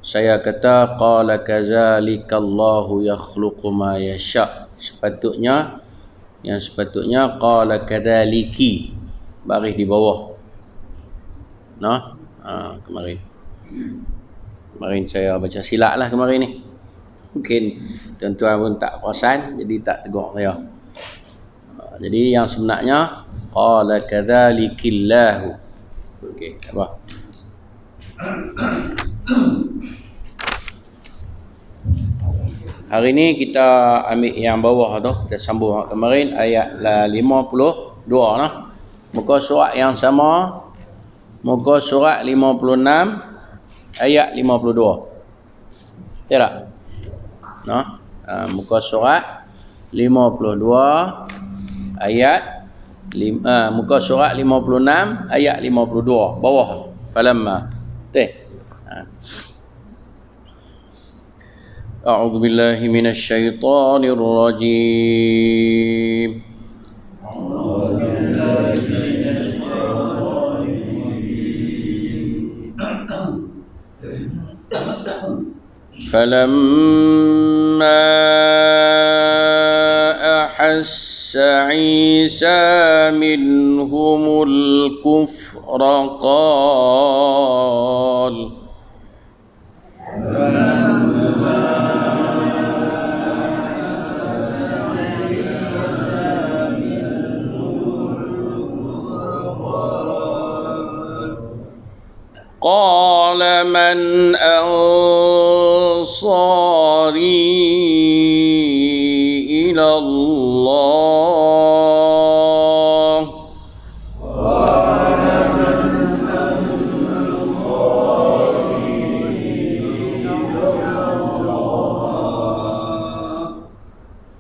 saya kata qala kadzalikallahu yakhluqu ma yasha. Sepatutnya qala kadzaliki, baris di bawah. Nah, kemarin saya baca silap lah kemarin ni. Mungkin tuan-tuan pun tak perasan, jadi tak tegur saya. Jadi yang sebenarnya qala kadzalikillahu. Okey, apa? Hari ni kita ambil yang bawah tu, kita sambung kemarin ayat 52 nah. Muka surat yang sama, muka surat 56 ayat 52. Ya tak? Nah, muka surat 52 ayat muka surat 56 ayat 52 bawah falamma. A'udzu billahi minasy syaithanir rajim. Falamma ahassa Isa minhumul kufra qala man ansari ila Allah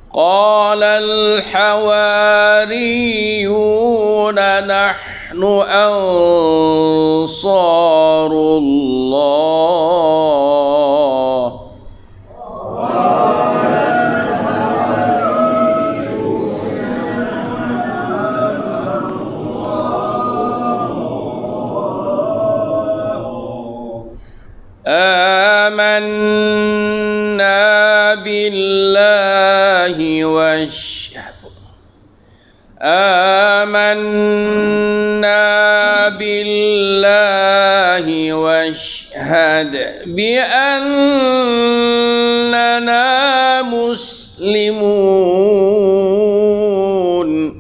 qala al-hawariyuna nahnu ansarullah آمنا بالله واشهد بأننا مسلمون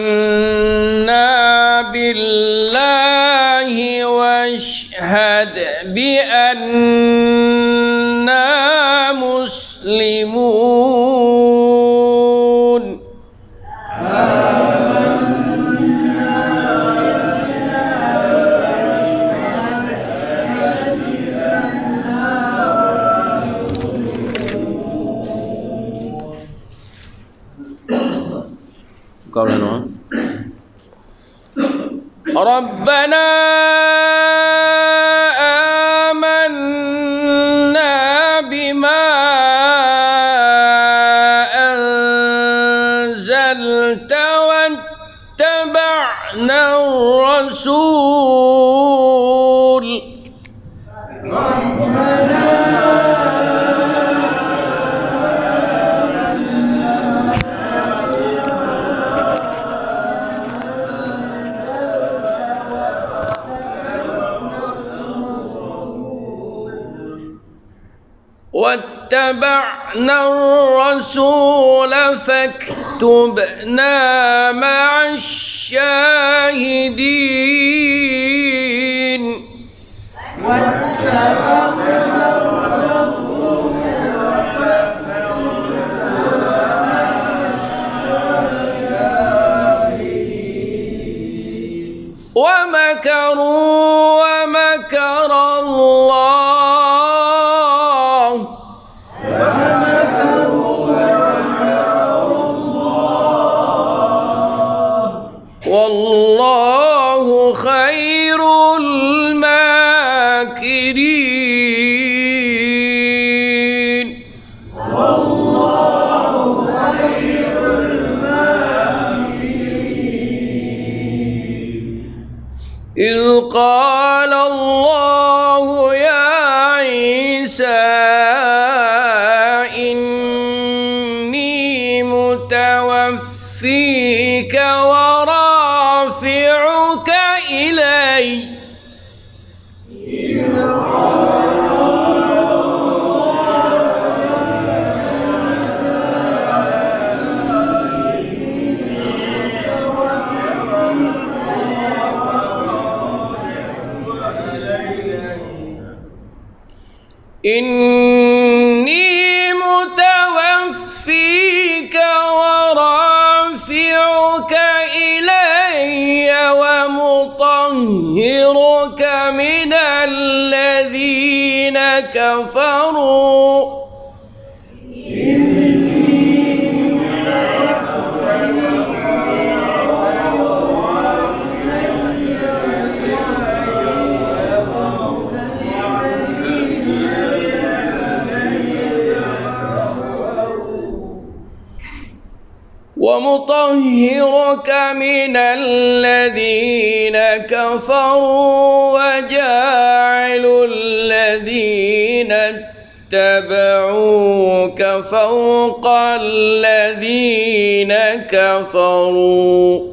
آمنا بالله واشهد بأننا مسلمون قولنا ربنا آمنا بما أنزلت واتبعنا الرسول واتبعنا الرسول فاكتبنا مع الشاهدين ومكروا ومكر الله والله خير الماكرين الماكرين إذ قال الله يا عيسى إني متوفيك ورافعك إلي إني متوفيك ورافعك إلي ومطهرك من الذين كفروا ومطهرك من الذين كفروا وجاعل الذين اتبعوك فوق الذين كفروا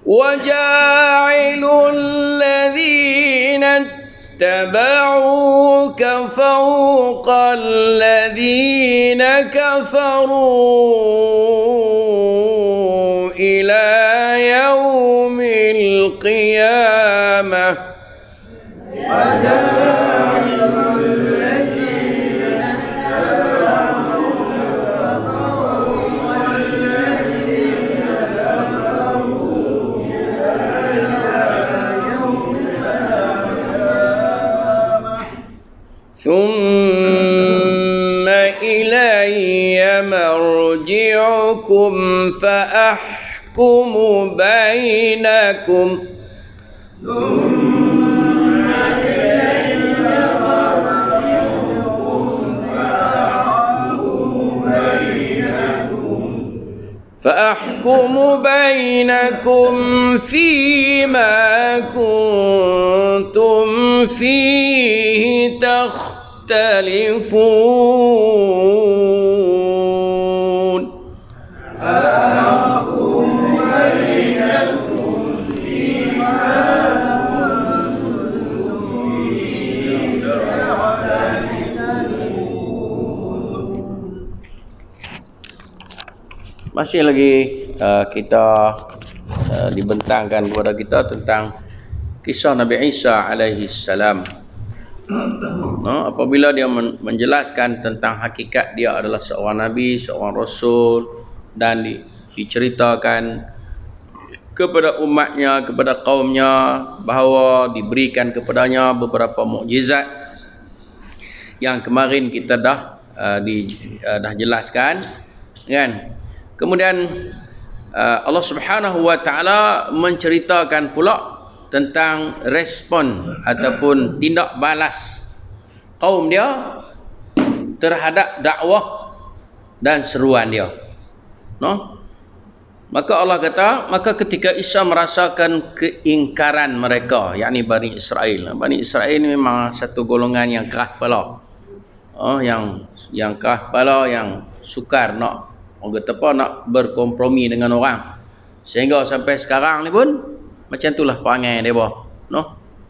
وجاعل الذين اتبعوك فوق الذين كفروا إلى يوم القيامة ثم إلي مرجعكم فأحكم بينكم فيما كنتم فيه تختلفون Masih lagi kita dibentangkan kepada kita tentang kisah Nabi Isa alaihi salam. Apabila dia menjelaskan tentang hakikat dia adalah seorang nabi, seorang rasul, dan diceritakan kepada umatnya, kepada kaumnya bahawa diberikan kepadanya beberapa mukjizat yang kemarin kita dah jelaskan, kan? Kemudian Allah Subhanahu wa taala menceritakan pula tentang respon ataupun tindak balas kaum dia terhadap dakwah dan seruan dia. Maka Allah kata, maka ketika Isa merasakan keingkaran mereka, yakni Bani Israel. Bani Israel ini memang satu golongan yang keras kepala. Yang keras kepala, yang sukar nak berkompromi dengan orang. Sehingga sampai sekarang ni pun macam itulah perangai mereka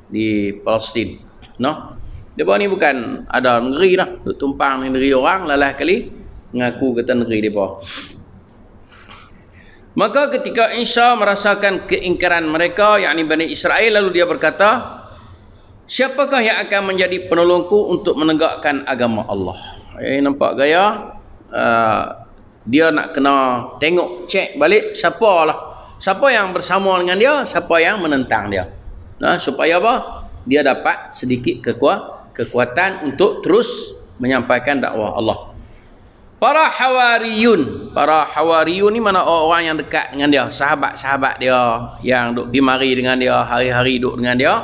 di Palestin. Mereka ni bukan ada negeri lah, duk tumpang di negeri orang, lalah kali mengaku kata negeri mereka. Maka ketika Isa merasakan keingkaran mereka, yakni Bani Israel, lalu dia berkata, siapakah yang akan menjadi penolongku untuk menegakkan agama Allah? Nampak gaya dia nak kena tengok, cek balik siapalah Siapa yang bersama dengan dia, siapa yang menentang dia. Nah, supaya apa? Dia dapat sedikit kekuatan untuk terus menyampaikan dakwah Allah. Para hawariyun ni mana orang yang dekat dengan dia, sahabat-sahabat dia yang duk pergi mari dengan dia, hari-hari duduk dengan dia,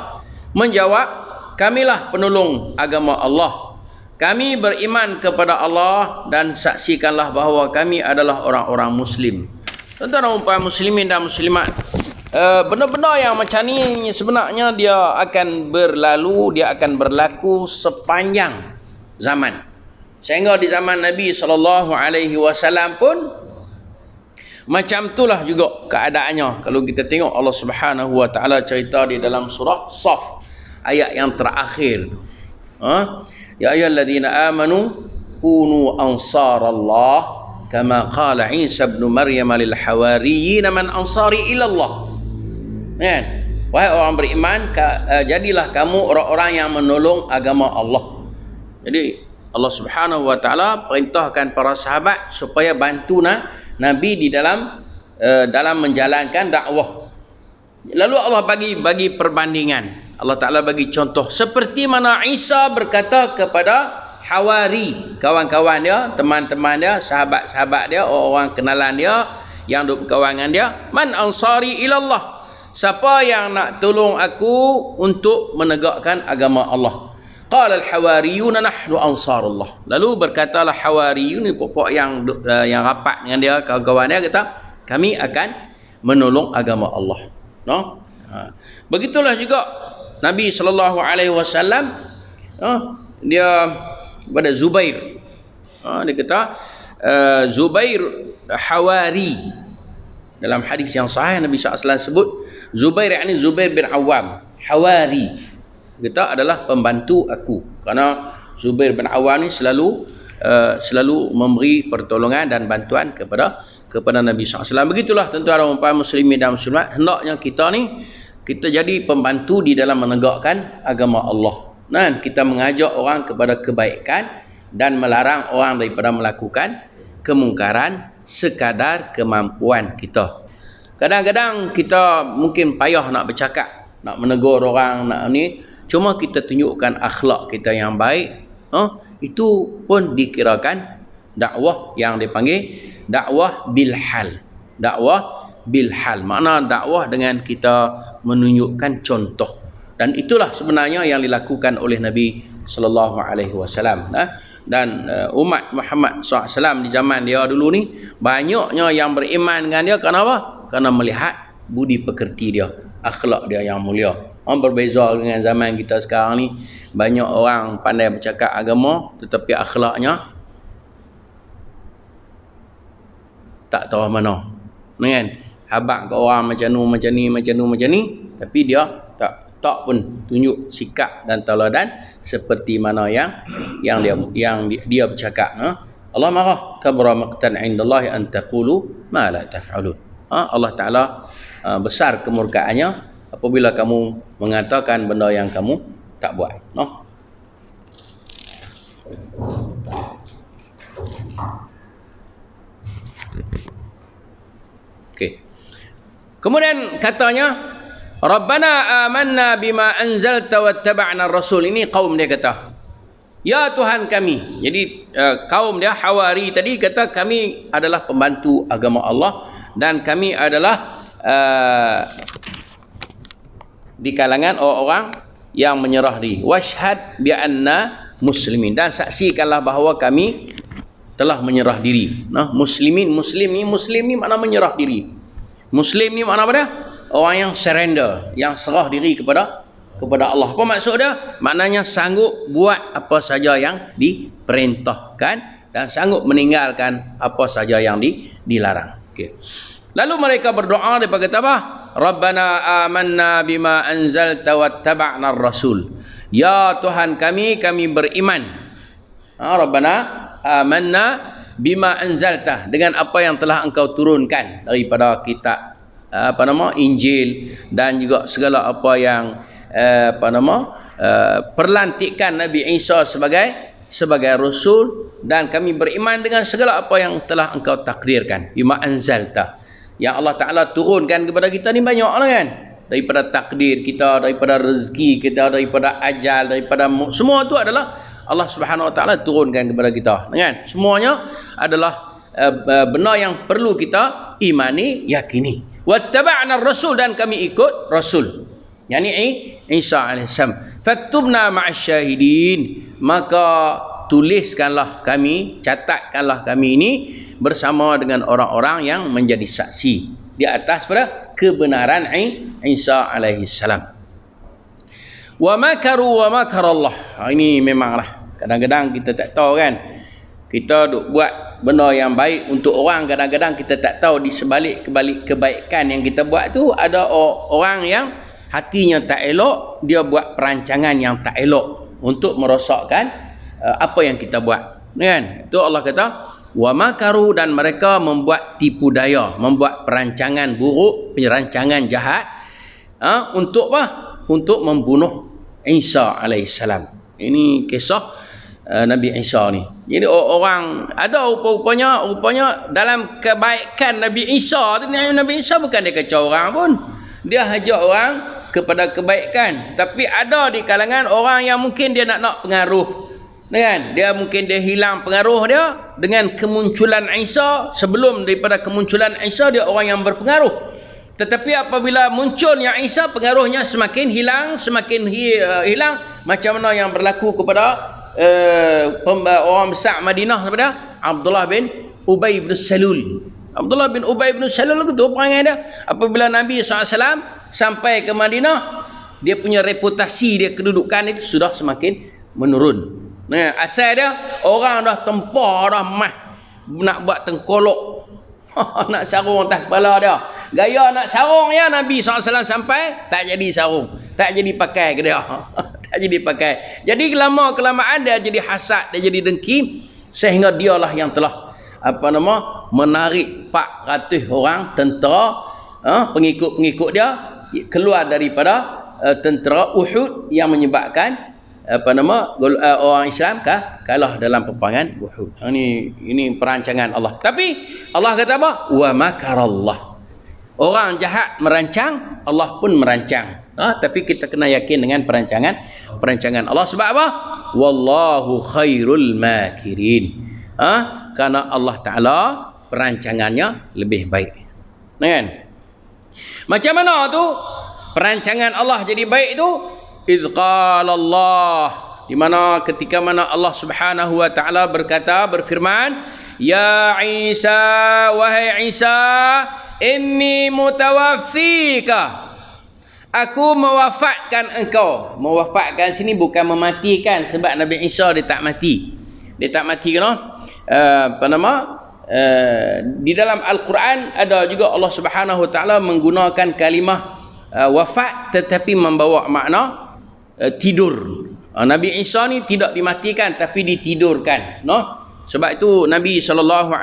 menjawab, kamilah penolong agama Allah. Kami beriman kepada Allah dan saksikanlah bahawa kami adalah orang-orang muslim. Tuan-tuan dan puan muslimin dan muslimat, benda-benda yang macam ni sebenarnya dia akan berlalu, dia akan berlaku sepanjang zaman. Sehingga di zaman Nabi SAW pun macam itulah juga keadaannya. Kalau kita tengok Allah Subhanahu Wa Taala cerita di dalam surah Saf ayat yang terakhir tu. Ya ayyuhalladzina amanu kunu ansarallah kama qala Isa ibn Maryam lil hawariyyin man ansari ila Allah. Kan? Wahai orang beriman, jadilah kamu orang-orang yang menolong agama Allah. Jadi Allah Subhanahu Wa Taala perintahkan para sahabat supaya bantu Nabi di dalam menjalankan dakwah. Lalu Allah bagi perbandingan. Allah Taala bagi contoh seperti mana Isa berkata kepada Hawari, kawan-kawan dia, teman-teman dia, sahabat-sahabat dia, orang kenalan dia yang duk berkawan dengan dia, man ansari ilallah. Siapa yang nak tolong aku untuk menegakkan agama Allah? Qala al-hawariyuna nahnu ansarullah. Lalu berkatalah hawariyun, pokok yang rapat dengan dia, kawan-kawan dia, kata kami akan menolong agama Allah. No? Begitulah juga Nabi SAW, dia pada Zubair, dia kata Zubair hawari. Dalam hadis yang sahih Nabi SAW sebut Zubair, yakni Zubair bin Awam, hawari, kita adalah pembantu aku. Kerana Zubair bin Awam ni selalu memberi pertolongan dan bantuan kepada Nabi SAW. Begitulah tuan-tuan dan puan muslimin dan muslimat, hendaknya kita jadi pembantu di dalam menegakkan agama Allah. Dan kita mengajak orang kepada kebaikan dan melarang orang daripada melakukan kemungkaran sekadar kemampuan kita. Kadang-kadang kita mungkin payah nak bercakap, nak menegur orang, nak ni, cuma kita tunjukkan akhlak kita yang baik, itu pun dikirakan dakwah yang dipanggil dakwah bilhal. Dakwah bilhal makna dakwah dengan kita menunjukkan contoh. Dan itulah sebenarnya yang dilakukan oleh Nabi sallallahu alaihi wasallam. Dan umat Muhammad SAW di zaman dia dulu ni, banyaknya yang beriman dengan dia. Kenapa? Kerana melihat budi pekerti dia, akhlak dia yang mulia. Berbeza dengan zaman kita sekarang ni, banyak orang pandai bercakap agama tetapi akhlaknya tak tahu mana. Kan? Habaq ke orang macam ni, tapi dia tak pun tunjuk sikap dan tauladan seperti mana yang dia bercakap. Allah marah, kabra maqtan indallahi an taqulu ma la taf'alun. Allah Taala besar kemurkaannya apabila kamu mengatakan benda yang kamu tak buat. Okey. Kemudian katanya, Rabbana amanna bima anzalta wattaba'na ar-rasul. Ini kaum dia kata, ya Tuhan kami. Jadi kaum dia Hawari tadi kata kami adalah pembantu agama Allah dan kami adalah di kalangan orang-orang yang menyerah diri. Washhad bi anna muslimin, dan saksikanlah bahawa kami telah menyerah diri. Muslim ni makna menyerah diri. Muslim ni makna apa dia? Orang yang surrender, yang serah diri kepada Allah. Apa maksud dia? Maknanya sanggup buat apa saja yang diperintahkan dan sanggup meninggalkan apa saja yang dilarang. Okey. Lalu mereka berdoa, mereka kata apa? Rabbana amanna bima anzalta wattaba'na ar-rasul. Ya Tuhan kami beriman. Rabbana amanna bima anzalta, dengan apa yang telah engkau turunkan daripada kitab Injil, dan juga segala apa yang perlantikan Nabi Isa sebagai rasul, dan kami beriman dengan segala apa yang telah engkau takdirkan. Bima anzalta, yang Allah Ta'ala turunkan kepada kita ni banyak lah kan. Daripada takdir kita, daripada rezeki kita, daripada ajal, daripada semua tu adalah Allah Subhanahu Wa Ta'ala turunkan kepada kita kan. Semuanya adalah benar yang perlu kita imani, yakini. Wattaba'na ar-rasul, dan kami ikut rasul, yakni Isa alaihissalam. Faktubna ma'asyahidin, maka tuliskanlah kami, catatkanlah kami ini bersama dengan orang-orang yang menjadi saksi di atas pada kebenaran Isa alaihissalam. Wa makaru wa makarallah. Ini memanglah kadang-kadang kita tak tahu kan. Kita duk buat benda yang baik untuk orang, kadang-kadang kita tak tahu di sebalik kebaikan yang kita buat tu ada orang yang hatinya tak elok, dia buat perancangan yang tak elok untuk merosakkan apa yang kita buat kan. Itu Allah kata wa makaru, dan mereka membuat tipu daya, membuat perancangan buruk, perancangan jahat untuk apa? Untuk membunuh Isa alaihissalam. Ini kisah Nabi Isa ni. Jadi orang ada rupanya dalam kebaikan Nabi Isa tu, Nabi Isa bukan dia kacau orang pun, dia ajak orang kepada kebaikan. Tapi ada di kalangan orang yang mungkin dia nak pengaruh kan, dia mungkin dia hilang pengaruh dia dengan kemunculan Isa. Sebelum daripada kemunculan Isa, dia orang yang berpengaruh. Tetapi apabila munculnya Isa, pengaruhnya semakin hilang, hilang. Macam mana yang berlaku kepada orang besar Madinah daripada Abdullah bin Ubay bin Salul. Abdullah bin Ubay bin Salul itu perangai dia. Apabila Nabi SAW sampai ke Madinah, dia punya reputasi dia, kedudukan itu sudah semakin menurun. Nah, asal dia orang dah tempah dah mah nak buat tengkolok nak sarung atas kepala dia. Gaya nak sarung ya, Nabi SAW sampai tak jadi sarung, tak jadi pakai ke dia. Tak jadi pakai. Jadi kelamaan dia jadi hasad, dia jadi dengki, sehingga dialah yang telah menarik 400 orang tentera pengikut-pengikut dia keluar daripada tentera Uhud, yang menyebabkan orang Islam kalah dalam peperangan Uhud. Ini perancangan Allah. Tapi Allah kata apa? Wa makarallah. Orang jahat merancang, Allah pun merancang. Tapi kita kena yakin dengan perancangan Allah. Sebab apa? Wallahu khairul makirin. Karena Allah Ta'ala perancangannya lebih baik. Kan? Macam mana tu perancangan Allah jadi baik tu? Idh qala Allah, di mana ketika mana Allah Subhanahu wa Ta'ala berfirman, ya Isa, wahai Isa, inni mutawaffika, aku mewafatkan engkau. Mewafatkan sini bukan mematikan, sebab Nabi Isa dia tak mati. Dia tak mati di dalam Al-Quran ada juga Allah Subhanahu wa Ta'ala menggunakan kalimah wafat, tetapi membawa makna tidur. Nabi Isa ni tidak dimatikan, tapi ditidurkan. Sebab itu Nabi SAW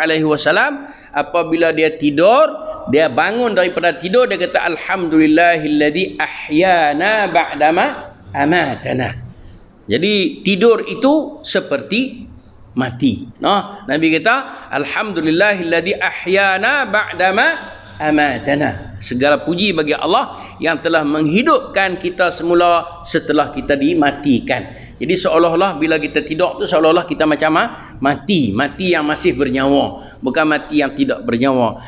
apabila dia tidur, dia bangun daripada tidur, dia kata alhamdulillahilladzi ahyana ba'dama amatana. Jadi tidur itu seperti mati. Nabi kata alhamdulillahilladzi ahyana ba'dama amatana. Segala puji bagi Allah yang telah menghidupkan kita semula setelah kita dimatikan. Jadi seolah-olah bila kita tidur tu seolah-olah kita macam mati yang masih bernyawa, bukan mati yang tidak bernyawa.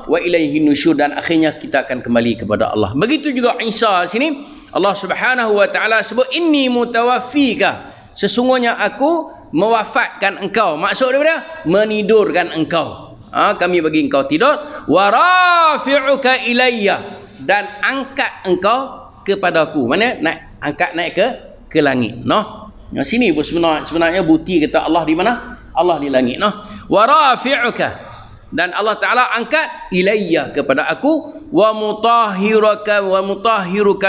Wa ilaihi nusyur, dan akhirnya kita akan kembali kepada Allah. Begitu juga Isa sini Allah Subhanahu wa Ta'ala sebut inni mutawaffika, sesungguhnya aku mewafatkan engkau. Maksud dia menidurkan engkau. Kami bagi engkau tidur. Wa rafi'uka ilayya, dan angkat engkau kepadaku. Mana naik ke langit. Sini sebenarnya bukti kata Allah di mana? Allah di langit. Wa rafi'uka, dan Allah Ta'ala angkat ilayya kepada aku, wa mutahhiruka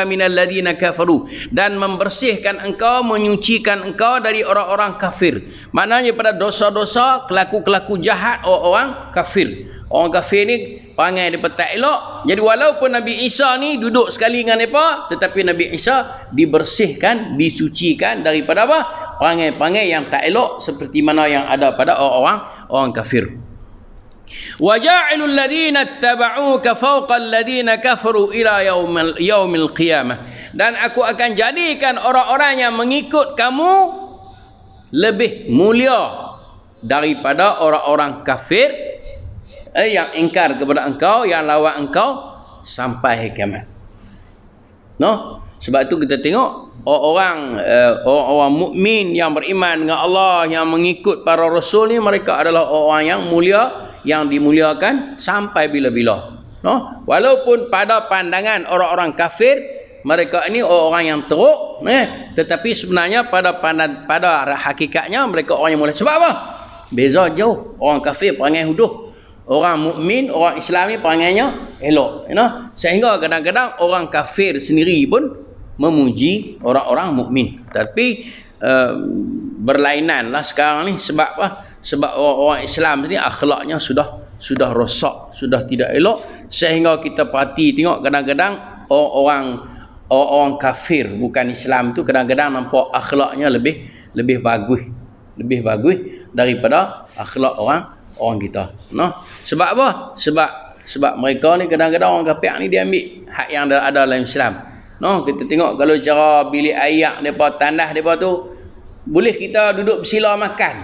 minal ladina kafaru, dan membersihkan engkau, menyucikan engkau dari orang-orang kafir. Maknanya pada dosa-dosa, kelaku-kelaku jahat orang kafir. Orang kafir ni perangai dia tak elok. Jadi walaupun Nabi Isa ni duduk sekali dengan mereka, tetapi Nabi Isa dibersihkan, disucikan daripada apa? Perangai-perangai yang tak elok seperti mana yang ada pada orang kafir. Wa ja'ilul ladzina ittaba'uka fawqa alladzina kafaru ila yaumil qiyamah. Dan aku akan jadikan orang-orang yang mengikut kamu lebih mulia daripada orang-orang kafir yang ingkar kepada engkau, yang lawan engkau sampai hari kiamat. No? Sebab itu kita tengok orang mukmin yang beriman dengan Allah, yang mengikut para rasul ni, mereka adalah orang yang mulia, yang dimuliakan sampai bila-bila. No? Walaupun pada pandangan orang-orang kafir mereka ini orang yang teruk, tetapi sebenarnya pada hakikatnya mereka orang yang mulia. Sebab apa? Beza jauh. Orang kafir perangai huduh, orang mukmin, orang Islam ni perangainya elok, sehingga kadang-kadang orang kafir sendiri pun memuji orang-orang mukmin. Tapi berlainanlah sekarang ni. Sebab apa? Sebab orang Islam ni akhlaknya sudah rosak, sudah tidak elok, sehingga kita perhati tengok kadang-kadang orang kafir bukan Islam tu kadang-kadang nampak akhlaknya lebih bagus daripada akhlak orang kita. Sebab apa? Sebab mereka ni kadang-kadang orang kafir ni dia ambil hak yang ada dalam Islam. Kita tengok kalau cara bilik air depa, tandas depa tu, boleh kita duduk bersila makan.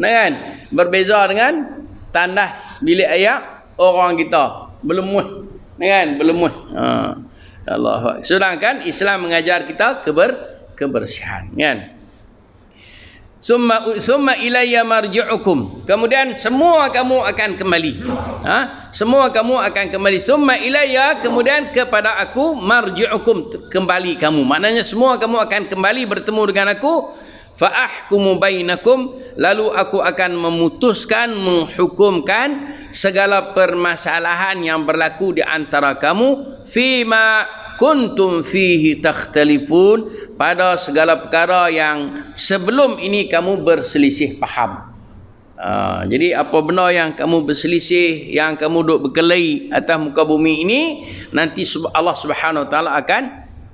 Kan? Berbeza dengan tandas bilik air orang kita. Belum kan? Belum Allah. Sedangkan Islam mengajar kita kebersihan, kan? Summa ilayya marji'ukum. Kemudian semua kamu akan kembali. Semua kamu akan kembali. Summa ilayya, kemudian kepada aku, marji'ukum, kembali kamu. Maknanya semua kamu akan kembali bertemu dengan aku. Fa ahkumu bainakum, lalu aku akan memutuskan, menghukumkan segala permasalahan yang berlaku di antara kamu, fima kuntum fihi takhtalifun, pada segala perkara yang sebelum ini kamu berselisih faham. Jadi apa benda yang kamu berselisih, yang kamu duk berkelahi atas muka bumi ini, nanti Allah Subhanahu Wa Taala akan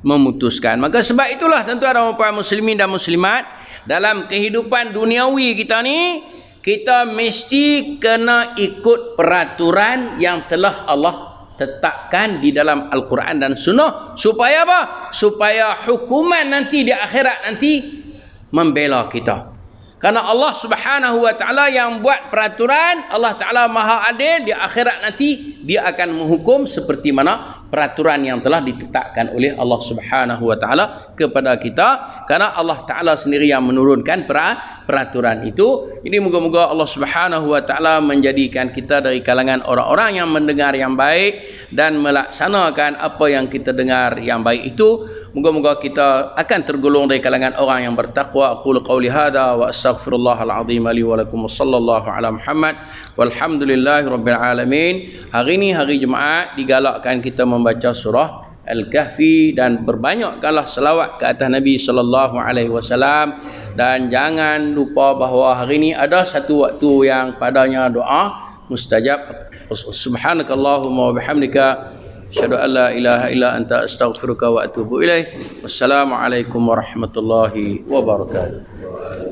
memutuskan. Maka sebab itulah tuan-tuan dan puan muslimin dan muslimat, dalam kehidupan duniawi kita ni, kita mesti kena ikut peraturan yang telah Allah tetapkan di dalam Al-Quran dan Sunnah. Supaya apa? Supaya hukuman nanti di akhirat nanti membela kita. Karena Allah Subhanahu Wa Taala yang buat peraturan, Allah Taala Maha Adil, di akhirat nanti dia akan menghukum seperti mana peraturan yang telah ditetapkan oleh Allah Subhanahu Wa Taala kepada kita. Karena Allah Taala sendiri yang menurunkan peraturan itu. Jadi moga-moga Allah Subhanahu Wa Taala menjadikan kita dari kalangan orang-orang yang mendengar yang baik dan melaksanakan apa yang kita dengar yang baik itu. Moga-moga kita akan tergolong dari kalangan orang yang bertakwa. Aqulu qawli hadha wa astaghfirullahal azim li wa lakum, sallallahu ala Muhammad walhamdulillahi rabbil alamin. Hari ini hari Jumaat digalakkan kita membaca surah Al-Kahfi dan berbanyakkanlah selawat ke atas Nabi sallallahu alaihi wasallam, dan jangan lupa bahawa hari ini ada satu waktu yang padanya doa mustajab. Subhanakallahumma wa bihamdika, asyhadu an la ilaha illa anta, astaghfiruka wa atubu ilaik. Wassalamualaikum warahmatullahi wabarakatuh.